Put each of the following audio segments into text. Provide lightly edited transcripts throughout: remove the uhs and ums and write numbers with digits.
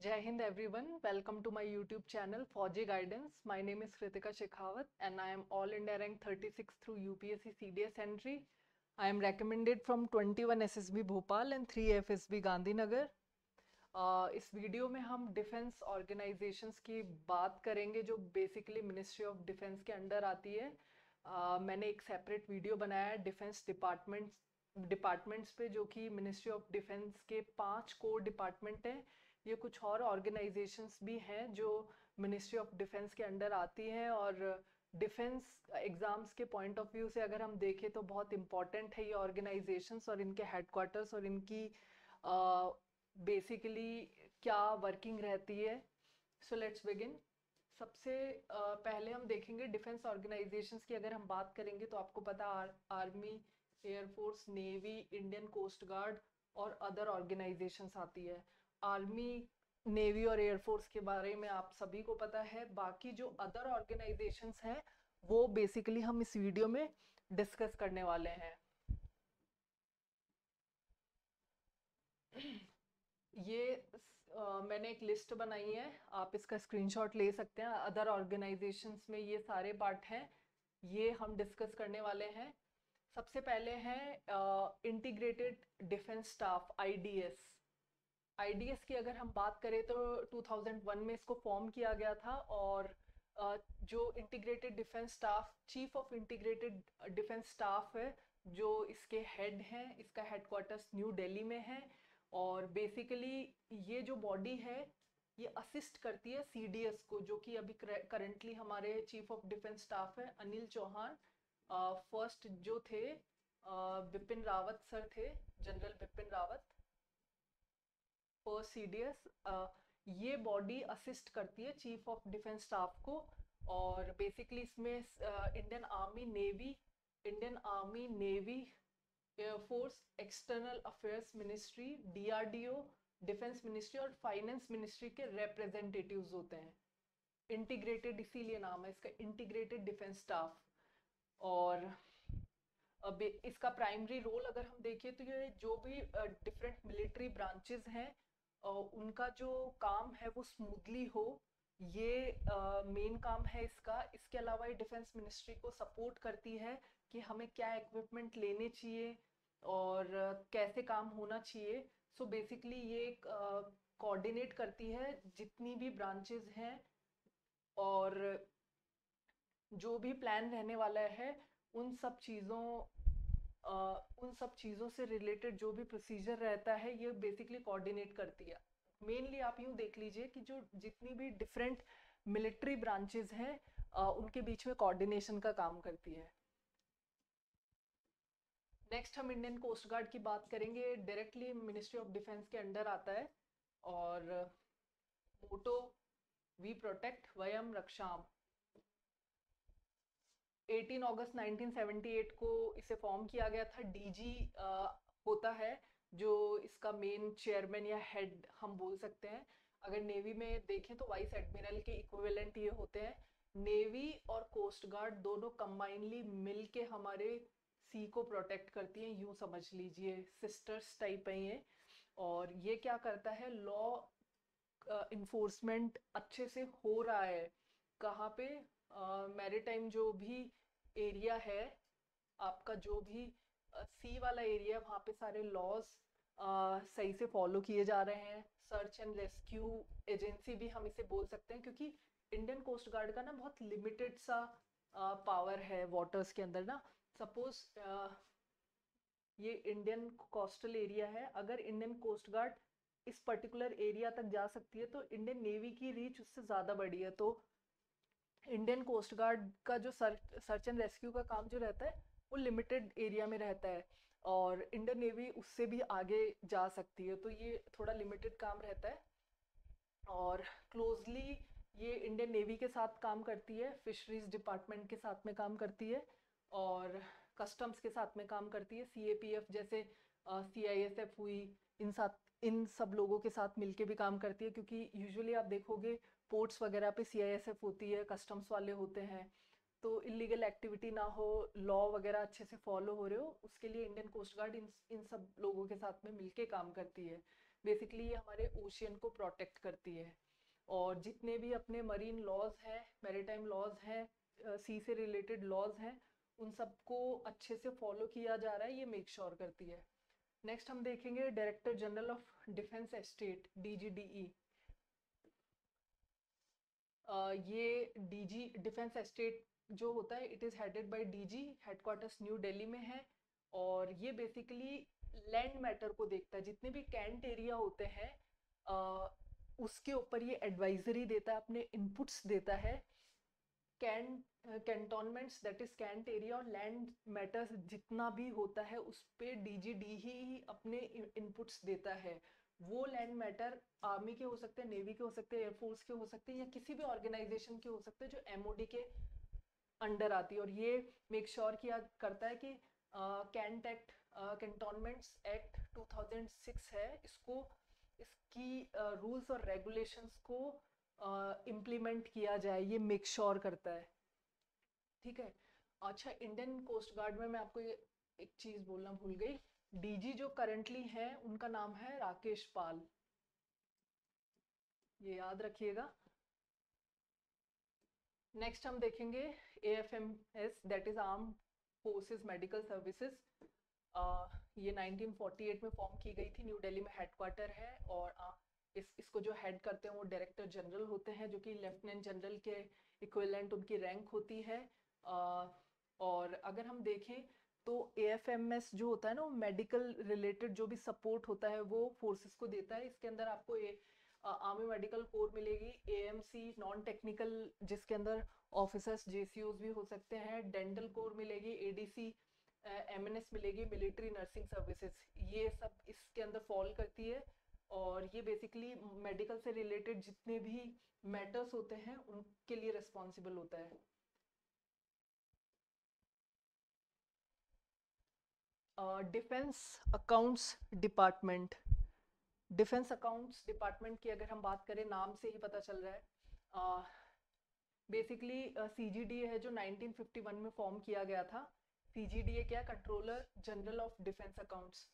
Jai Hind everyone, welcome to my YouTube channel Fauji Guidance. My name is Kritika Shekhawat and I am All India Rank 36 through UPSC CDS entry. I am recommended from 21 SSB Bhopal and 3 FSB Gandhinagar. इस video में हम defence organisations की बात करेंगे जो basically ministry of defence के under आती है। मैंने एक सेपरेट वीडियो बनाया है डिफेंस डिपार्टमेंट्स पे, जो कि मिनिस्ट्री ऑफ डिफेंस के 5 कोर डिपार्टमेंट हैं। ये कुछ और ऑर्गेनाइजेशंस भी हैं जो मिनिस्ट्री ऑफ डिफेंस के अंडर आती हैं, और डिफेंस एग्जाम्स के पॉइंट ऑफ व्यू से अगर हम देखें तो बहुत इंपॉर्टेंट है ये ऑर्गेनाइजेशंस और इनके हेडक्वार्टर्स और इनकी बेसिकली क्या वर्किंग रहती है। So let's begin. सबसे पहले हम देखेंगे डिफेंस ऑर्गेनाइजेशंस की। अगर हम बात करेंगे तो आपको पता army, air force, navy, Indian coast guard और अदर ऑर्गेनाइजेशंस आती है। आर्मी, नेवी और एयरफोर्स के बारे में आप सभी को पता है। बाकी जो अदर ऑर्गेनाइजेशंस हैं वो बेसिकली हम इस वीडियो में डिस्कस करने वाले हैं। ये मैंने एक लिस्ट बनाई है, आप इसका स्क्रीनशॉट ले सकते हैं। अदर ऑर्गेनाइजेशंस में ये सारे पार्ट हैं, ये हम डिस्कस करने वाले हैं। सबसे पहले है integrated defence staff, IDs. IDs की अगर हम बात करें तो 2001 में इसको फॉर्म किया गया था, और जो integrated defence staff, chief of integrated defence staff है, जो इसके हेड हैं, इसका हेडक्वार्टर्स न्यू दिल्ली में है। और बेसिकली ये जो बॉडी है ये असिस्ट करती है सीडीएस को, जो कि अभी करंटली हमारे चीफ ऑफ डिफेंस स्टाफ है अनिल चौहान। फर्स्ट जो थे बिपिन रावत सर थे, general Bipin Rawat, first CDS. ये बॉडी असिस्ट करती है चीफ ऑफ डिफेंस स्टाफ को। और बेसिकली इसमें Indian army, navy, air force, external affairs ministry, DRDO, defence ministry और फाइनेंस मिनिस्ट्री के रिप्रेजेंटेटिव्स होते हैं। इंटीग्रेटेड इसीलिए नाम है इसका, इंटीग्रेटेड डिफेंस स्टाफ। और अब इसका प्राइमरी रोल अगर हम देखें तो ये जो भी डिफरेंट मिलिट्री ब्रांचेस हैं उनका जो काम है वो स्मूथली हो, ये मेन काम है इसका। इसके अलावा ये डिफेंस मिनिस्ट्री को सपोर्ट करती है कि हमें क्या इक्विपमेंट लेने चाहिए और कैसे काम होना चाहिए। सो बेसिकली ये कोऑर्डिनेट करती है जितनी भी ब्रांचेस हैं, और जो भी प्लान रहने वाला है उन सब चीज़ों उन सब चीज़ों से रिलेटेड जो भी प्रोसीजर रहता है ये बेसिकली कोऑर्डिनेट करती है। मेनली आप यूँ देख लीजिए कि जो जितनी भी डिफरेंट मिलिट्री ब्रांचेस हैं उनके बीच में कोऑर्डिनेशन का काम करती है। नेक्स्ट हम इंडियन कोस्ट गार्ड की बात करेंगे। डायरेक्टली मिनिस्ट्री ऑफ डिफेंस के अंडर आता है, और मोटो वी प्रोटेक्ट वयम रक्षाम। 18 अगस्त 1978 को इसे फॉर्म किया गया था। डीजी होता है जो इसका मेन चेयरमैन या हेड हम बोल सकते हैं। अगर नेवी में देखें तो वाइस एडमिरल के इक्विवेलेंट ये होते हैं। नेवी और कोस्ट गार्ड दोनों कंबाइनली मिल के हमारे सी को प्रोटेक्ट करती हैं, यूं समझ लीजिए सिस्टर्स टाइप है ये। और ये क्या करता है, लॉ इन्फोर्समेंट अच्छे से हो रहा है कहाँ पे, मैरीटाइम जो भी एरिया है आपका, जो भी सी वाला एरिया है वहाँ पे सारे लॉज सही से फॉलो किए जा रहे हैं। सर्च एंड रेस्क्यू एजेंसी भी हम इसे बोल सकते हैं, क्योंकि इंडियन कोस्ट गार्ड का ना बहुत लिमिटेड सा पावर है वाटर्स के अंदर ना। सपोज ये इंडियन कोस्टल एरिया है, अगर इंडियन कोस्ट गार्ड इस पर्टिकुलर एरिया तक जा सकती है तो इंडियन नेवी की रीच उससे ज़्यादा बड़ी है। तो इंडियन कोस्ट गार्ड का जो सर्च एंड रेस्क्यू का काम जो रहता है वो लिमिटेड एरिया में रहता है, और इंडियन नेवी उससे भी आगे जा सकती है, तो ये थोड़ा लिमिटेड काम रहता है। और क्लोजली ये इंडियन नेवी के साथ काम करती है, फिशरीज डिपार्टमेंट के साथ में काम करती है, और कस्टम्स के साथ में काम करती है। सीएपीएफ जैसे सीआईएसएफ हुई, इन सब लोगों के साथ मिलके भी काम करती है, क्योंकि यूजुअली आप देखोगे पोर्ट्स वगैरह पे सीआईएसएफ होती है, कस्टम्स वाले होते हैं। तो इलीगल एक्टिविटी ना हो, लॉ वगैरह अच्छे से फॉलो हो रहे हो, उसके लिए इंडियन कोस्ट गार्ड इन सब लोगों के साथ में मिलके काम करती है। बेसिकली ये हमारे ओशियन को प्रोटेक्ट करती है। और जितने भी अपने मरीन लॉज हैं, मैरीटाइम लॉज हैं, सी से रिलेटेड लॉज हैं, उन सबको अच्छे से फॉलो किया जा रहा है, ये मेक श्योर करती है। नेक्स्ट हम देखेंगे director general of defence estate, DGDE। ये डीजी डिफेंस एस्टेट जो होता है, it is headed by DG, headquarters new Delhi में है। और ये बेसिकली लैंड मैटर को देखता है, जितने भी कैंट एरिया होते हैं उसके ऊपर ये एडवाइजरी देता है, अपने इनपुट्स देता है। Cantonments that is cantt area और लैंड मैटर्स जितना भी होता है उस पे DGD ही अपने इनपुट्स देता है। वो लैंड मैटर आर्मी के हो सकते हैं, नेवी के हो सकते हैं, एयरफोर्स के हो सकते हैं, या किसी भी ऑर्गेनाइजेशन के हो सकते हैं जो MOD के अंडर आती है। और ये मेक श्योर किया करता है कि कैंट एक्ट, कैंटोनमेंट्स एक्ट 2006 है, इसको इसकी रूल्स और रेगुलेशंस को इम्प्लीमेंट किया जाए, ये मेक श्योर करता है। ठीक है। अच्छा, इंडियन कोस्ट गार्ड में मैं आपको ये एक चीज बोलना भूल गई, DG जो करंटली है उनका नाम है राकेश पाल, ये याद रखिएगा। नेक्स्ट हम देखेंगे AFMS, that is arm forces medical services. ये 1948 में फॉर्म की गई थी, न्यू दिल्ली में हेडक्वार्टर है। और इसको जो हेड करते हैं वो डायरेक्टर जनरल होते हैं, जो कि लेफ्टिनेंट जनरल के इक्विवेलेंट उनकी रैंक होती है। और अगर हम देखें तो AFMS जो होता है ना, वो मेडिकल रिलेटेड जो भी सपोर्ट होता है वो फोर्सेस को देता है। इसके अंदर आपको आर्मी मेडिकल कोर मिलेगी, AMC नॉन टेक्निकल, जिसके अंदर ऑफिसर्स JCOs भी हो सकते हैं, डेंटल कोर मिलेगी, ADC, MNS मिलेगी, मिलिट्री नर्सिंग सर्विसेज, ये सब इसके अंदर फॉल करती है। और ये बेसिकली मेडिकल से रिलेटेड जितने भी मैटर्स होते हैं उनके लिए रिस्पॉन्सिबल होता है। Defence accounts department, defence accounts department की अगर हम बात करें, नाम से ही पता चल रहा है, बेसिकली CGDA है जो 1951 में फॉर्म किया गया था। CGDA क्या, controller general of defence accounts.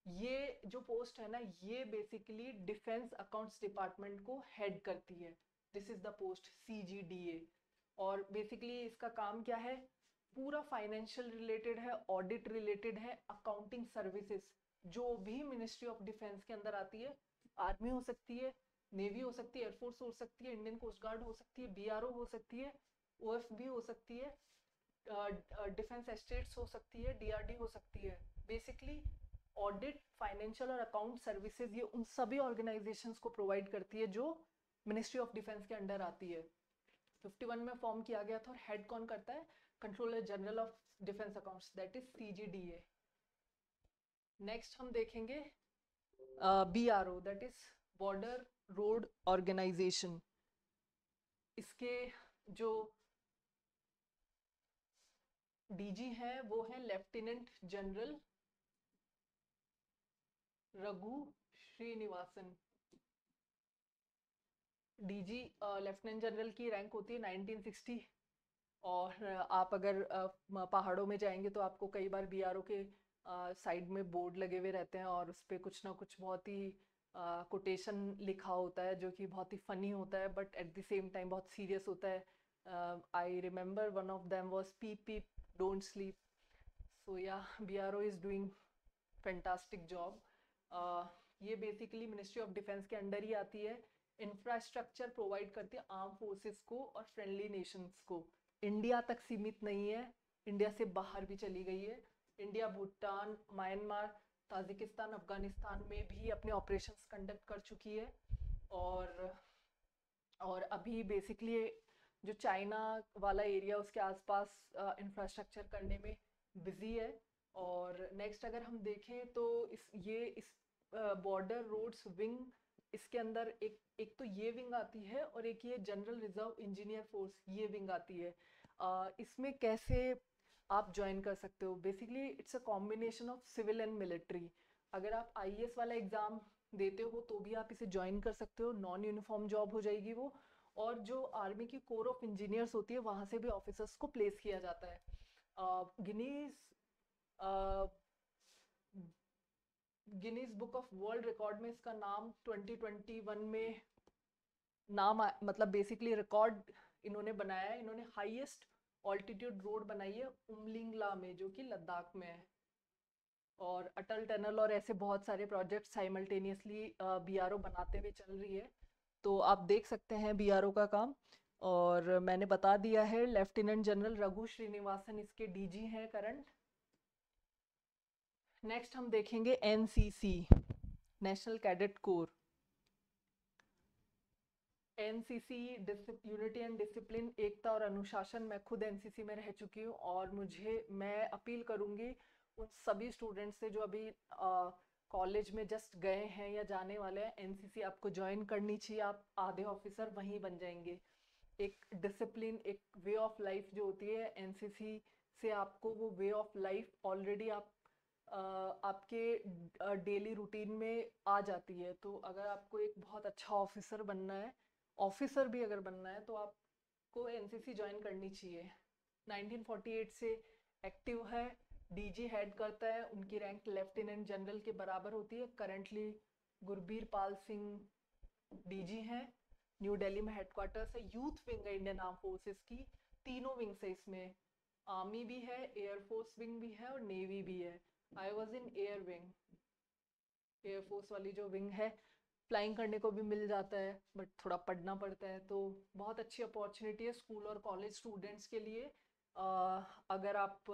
ये जो पोस्ट है ना, ये बेसिकली डिफेंस अकाउंट्स डिपार्टमेंट को हेड करती है। This is the post CGDA। और बेसिकली इसका काम क्या है, पूरा फाइनेंशियल रिलेटेड है, ऑडिट रिलेटेड है, अकाउंटिंग सर्विसेज जो भी मिनिस्ट्री ऑफ डिफेंस के अंदर आती है, आर्मी हो सकती है, नेवी हो सकती है, एयरफोर्स हो सकती है, इंडियन कोस्ट गार्ड हो सकती है, BRO हो सकती है, OFB हो सकती है, डिफेंस एस्टेट्स हो सकती है, DRD हो सकती है। बेसिकली ऑडिट, फाइनेंशियल और अकाउंट सर्विसेज ये उन सभी ऑर्गेनाइजेशंस को प्रोवाइड करती है जो मिनिस्ट्री ऑफ डिफेंस के अंडर आती है। 51 में फॉर्म किया गया था। और हेड कौन करता है, controller general of defence accounts, that is CGDA। Next हम देखेंगे BRO, that is border road organisation. इसके जो DG है वो है lieutenant general Raghu Srinivasan. DG lieutenant general की रैंक होती है 1960। और आप अगर पहाड़ों में जाएंगे तो आपको कई बार BRO के साइड में बोर्ड लगे हुए रहते हैं, और उस पर कुछ ना कुछ बहुत ही कोटेशन लिखा होता है, जो कि बहुत ही फनी होता है but at the same time बहुत सीरियस होता है। I remember one of them was peep peep don't sleep. So yeah, BRO is doing fantastic job. ये बेसिकली मिनिस्ट्री ऑफ डिफेंस के अंडर ही आती है। इंफ्रास्ट्रक्चर प्रोवाइड करती है आर्म फोर्सेस को और फ्रेंडली नेशंस को। इंडिया तक सीमित नहीं है, इंडिया से बाहर भी चली गई है। India Bhutan, Myanmar, Tajikistan, Afghanistan में भी अपने ऑपरेशंस कंडक्ट कर चुकी है। और अभी बेसिकली जो चाइना वाला एरिया उसके आसपास इंफ्रास्ट्रक्चर करने में बिजी है। और नेक्स्ट अगर हम देखें तो इस बॉर्डर रोड्स विंग, इसके अंदर एक तो ये विंग आती है, और एक ये जनरल रिजर्व इंजीनियर फोर्स ये विंग आती है। इसमें कैसे आप ज्वाइन कर सकते हो, basically it's a combination of civil and military. अगर आप IAS वाला एग्जाम देते हो तो भी आप इसे ज्वाइन कर सकते हो, नॉन यूनिफॉर्म जॉब हो जाएगी वो। और जो आर्मी की कोर ऑफ इंजीनियर्स होती है वहां से भी ऑफिसर्स को प्लेस किया जाता है। Guinness Guinness book of world record में इसका नाम 2021 में नाम मतलब बेसिकली रिकॉर्ड इन्होंने बनाया है। इन्होंने हाईएस्ट ऑल्टीट्यूड रोड बनाई है उमलिंगला में, जो कि लद्दाख में है। और अटल टनल और ऐसे बहुत सारे प्रोजेक्ट साइमल्टेनियसली बीआरओ बनाते हुए चल रही है। तो आप देख सकते हैं बीआरओ का काम। और मैंने बता दिया है, लेफ्टिनेंट जनरल रघु श्रीनिवासन इसके डीजी हैं करंट। नेक्स्ट हम देखेंगे NCC, national cadet corps. NCC unity and discipline, एकता और अनुशासन। मैं खुद एनसीसी में रह चुकी हूँ और मैं अपील करूँगी उन सभी स्टूडेंट्स से जो अभी कॉलेज में जस्ट गए हैं या जाने वाले हैं, एनसीसी आपको ज्वाइन करनी चाहिए। आप आधे ऑफिसर वहीं बन जाएंगे। एक डिसिप्लिन, एक वे ऑफ लाइफ जो होती है, एनसीसी से आपको वो वे ऑफ लाइफ ऑलरेडी आपके डेली रूटीन में आ जाती है। तो अगर आपको एक बहुत अच्छा ऑफिसर बनना है, ऑफिसर भी अगर बनना है, तो आपको एनसीसी ज्वाइन करनी चाहिए। 1948 से एक्टिव है, डीजी हेड करता है, उनकी रैंक लेफ्टिनेंट जनरल के बराबर होती है। करंटली गुरबीर पाल सिंह डीजी हैं। न्यू दिल्ली में हेडक्वार्टर्स है। यूथ विंग है इंडियन आर्म फोर्सेस की, तीनों विंग्स है इसमें। आर्मी भी है, एयरफोर्स विंग भी है और नेवी भी है। I was in air wing. Air force वाली जो विंग है, फ्लाइंग करने को भी मिल जाता है, बट थोड़ा पढ़ना पड़ता है। तो बहुत अच्छी अपॉर्चुनिटी है स्कूल और कॉलेज स्टूडेंट्स के लिए। अगर आप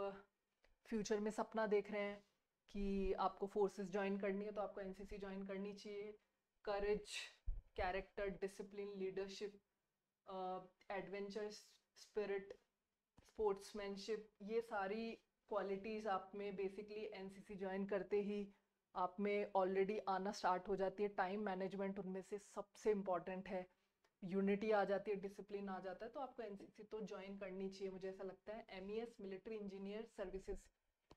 फ्यूचर में सपना देख रहे हैं कि आपको फोर्सेस ज्वाइन करनी है, तो आपको एनसीसी ज्वाइन करनी चाहिए। Courage, character, discipline, leadership, adventure spirit, sportsmanship, ये सारी क्वालिटीज़ आप में बेसिकली एनसीसी ज्वाइन करते ही आप में ऑलरेडी आना स्टार्ट हो जाती है। टाइम मैनेजमेंट उनमें से सबसे इम्पॉर्टेंट है। यूनिटी आ जाती है, डिसिप्लिन आ जाता है। तो आपको एनसीसी तो ज्वाइन करनी चाहिए, मुझे ऐसा लगता है। एमईएस, मिलिट्री इंजीनियर सर्विसेज,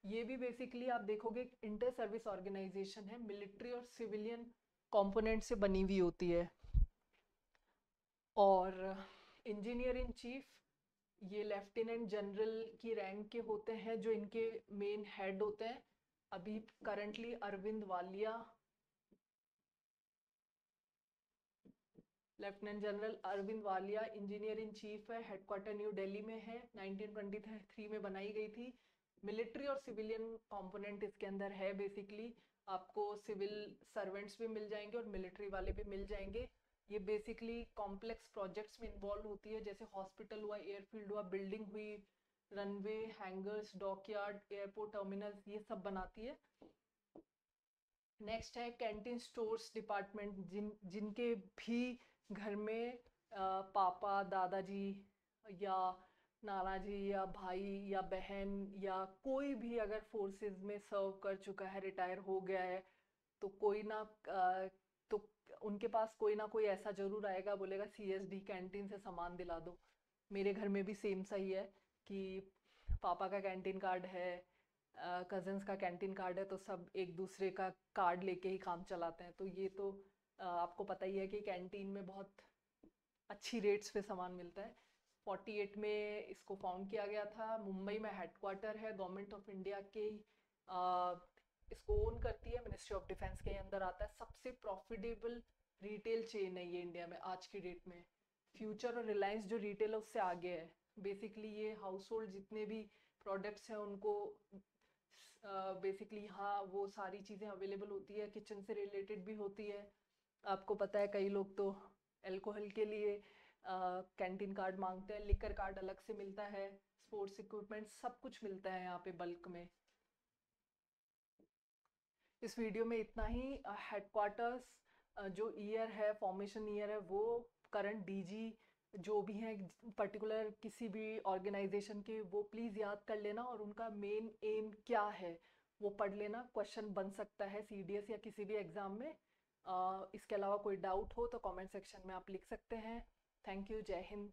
ये भी बेसिकली आप देखोगे इंटर सर्विस ऑर्गेनाइजेशन है, मिलिट्री और सिविलियन कंपोनेंट से बनी हुई होती है। और इंजीनियर इन चीफ, ये लेफ्टिनेंट जनरल की रैंक के होते हैं, जो इनके मेन हेड होते हैं। अभी currently Arvind Walia, lieutenant general Arvind Walia engineer in chief है। हेडक्वार्टर न्यू दिल्ली में है, 1923 में बनाई गई थी। मिलिट्री और सिविलियन कंपोनेंट इसके अंदर है। बेसिकली आपको सिविल सर्वेंट्स भी मिल जाएंगे और मिलिट्री वाले भी मिल जाएंगे। ये बेसिकली कॉम्प्लेक्स प्रोजेक्ट्स में इन्वॉल्व होती है, जैसे हॉस्पिटल हुआ, एयरफील्ड हुआ, बिल्डिंग हुई, runway, hangers, dockyard, airport terminal, ये सब बनाती है। नेक्स्ट है कैंटीन स्टोर्स डिपार्टमेंट, जिनके भी घर में पापा, दादाजी या नाना जी या भाई या बहन या कोई भी अगर फोर्सेस में सर्व कर चुका है, रिटायर हो गया है, तो कोई ना तो उनके पास कोई ना कोई ऐसा जरूर आएगा, बोलेगा सीएसडी कैंटीन से सामान दिला दो। मेरे घर में भी सेम सही है कि पापा का कैंटीन कार्ड है, कजन्स का कैंटीन कार्ड है, तो सब एक दूसरे का कार्ड लेके ही काम चलाते हैं। तो ये तो आपको पता ही है कि कैंटीन में बहुत अच्छी रेट्स पे सामान मिलता है। 48 में इसको फाउंड किया गया था। मुंबई में हेडक्वार्टर है, गवर्नमेंट ऑफ इंडिया के इसको ओन करती है, मिनिस्ट्री ऑफ डिफेंस के अंदर आता है। सबसे प्रॉफिटेबल रिटेल चेन है ये इंडिया में आज की डेट में। फ्यूचर और रिलायंस जो रिटेल है उससे आगे है। बेसिकली ये हाउस होल्ड जितने भी प्रोडक्ट्स हैं उनको बेसिकली यहाँ वो सारी चीज़ें अवेलेबल होती है, किचन से रिलेटेड भी होती है। आपको पता है कई लोग तो अल्कोहल के लिए कैंटीन कार्ड मांगते हैं, लिकर कार्ड अलग से मिलता है, स्पोर्ट्स इक्विपमेंट सब कुछ मिलता है यहाँ पे बल्क में। इस वीडियो में इतना ही। हेडक्वार्टर्स जो ईयर है, फॉर्मेशन ईयर है, वो करंट डीजी जो भी हैं पर्टिकुलर किसी भी ऑर्गेनाइजेशन के, वो प्लीज़ याद कर लेना और उनका मेन एम क्या है वो पढ़ लेना। क्वेश्चन बन सकता है सीडीएस या किसी भी एग्ज़ाम में। इसके अलावा कोई डाउट हो तो कमेंट सेक्शन में आप लिख सकते हैं। Thank you. जय हिंद।